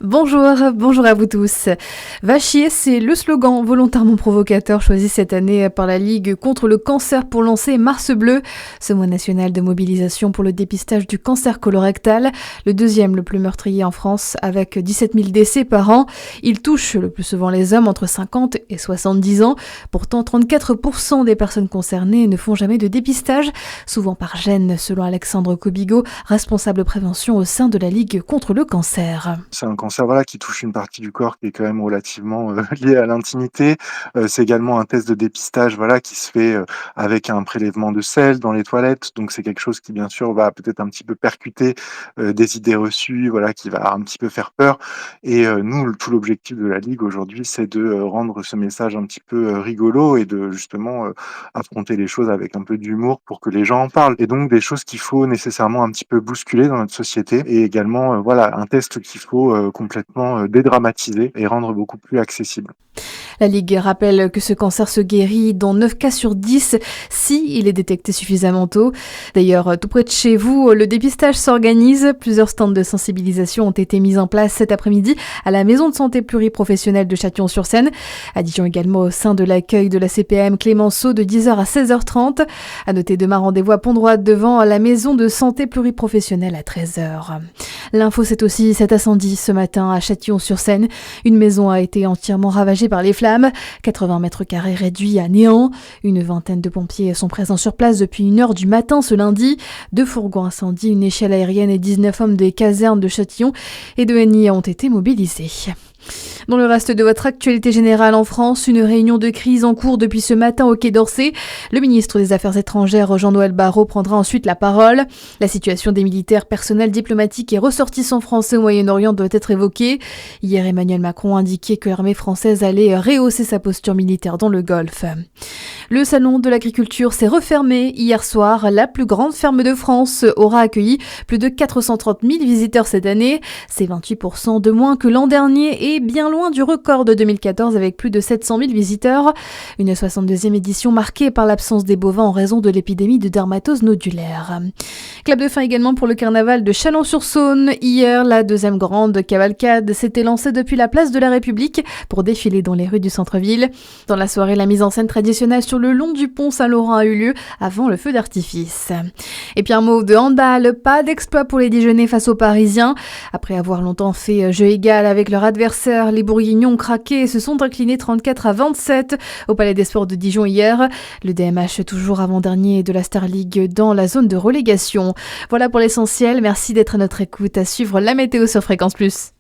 Bonjour à vous tous. Va chier, c'est le slogan volontairement provocateur choisi cette année par la Ligue contre le cancer pour lancer Mars Bleu, ce mois national de mobilisation pour le dépistage du cancer colorectal, le deuxième le plus meurtrier en France avec 17 000 décès par an. Il touche le plus souvent les hommes entre 50 et 70 ans. Pourtant, 34% des personnes concernées ne font jamais de dépistage, souvent par gêne, selon Alexandre Kobigo, responsable prévention au sein de la Ligue contre le cancer. C'est un cancer, qui touche une partie du corps qui est quand même relativement, liée à l'intimité. C'est également un test de dépistage, qui se fait, avec un prélèvement de sel dans les toilettes. Donc c'est quelque chose qui, bien sûr, va peut-être un petit peu percuter, des idées reçues, qui va un petit peu faire peur. Et nous, tout l'objectif de la Ligue aujourd'hui, c'est de, rendre ce message un petit peu, rigolo et de justement, affronter les choses avec un peu d'humour pour que les gens en parlent. Et donc des choses qu'il faut nécessairement un petit peu bousculer dans notre société et également, un test qu'il faut, complètement, dédramatiser et rendre beaucoup plus accessible. La Ligue rappelle que ce cancer se guérit dans 9 cas sur 10 si il est détecté suffisamment tôt. D'ailleurs, tout près de chez vous, le dépistage s'organise. Plusieurs stands de sensibilisation ont été mis en place cet après-midi à la maison de santé pluriprofessionnelle de Châtillon-sur-Seine. À Dijon également au sein de l'accueil de la CPAM Clémenceau de 10h à 16h30. À noter demain rendez-vous à Pont-Droit devant la maison de santé pluriprofessionnelle à 13h. L'info, c'est aussi cet incendie ce matin à Châtillon-sur-Seine. Une maison a été entièrement ravagée par les flammes. 80 mètres carrés réduits à néant. Une vingtaine de pompiers sont présents sur place depuis 1h du matin ce lundi. 2 fourgons incendies, une échelle aérienne et 19 hommes des casernes de Châtillon et de NIA ont été mobilisés. Dans le reste de votre actualité générale en France, une réunion de crise en cours depuis ce matin au Quai d'Orsay. Le ministre des Affaires étrangères, Jean-Noël Barrot, prendra ensuite la parole. La situation des militaires, personnels diplomatiques et ressortissants français au Moyen-Orient doit être évoquée. Hier, Emmanuel Macron a indiqué que l'armée française allait rehausser sa posture militaire dans le Golfe. Le salon de l'agriculture s'est refermé hier soir. La plus grande ferme de France aura accueilli plus de 430 000 visiteurs cette année. C'est 28% de moins que l'an dernier et bien loin du record de 2014 avec plus de 700 000 visiteurs. Une 62e édition marquée par l'absence des bovins en raison de l'épidémie de dermatose nodulaire. Clap de fin également pour le carnaval de Chalon-sur-Saône. Hier, la deuxième grande cavalcade s'était lancée depuis la place de la République pour défiler dans les rues du centre-ville. Dans la soirée, la mise en scène traditionnelle sur le long du pont Saint-Laurent a eu lieu avant le feu d'artifice. Et puis un mot de handball, pas d'exploit pour les Dijonnais face aux Parisiens. Après avoir longtemps fait jeu égal avec leur adversaire, les Bourguignons ont craqué et se sont inclinés 34-27 au Palais des Sports de Dijon hier. Le DMH toujours avant-dernier de la Star League dans la zone de relégation. Voilà pour l'essentiel, merci d'être à notre écoute, à suivre la météo sur Fréquence Plus.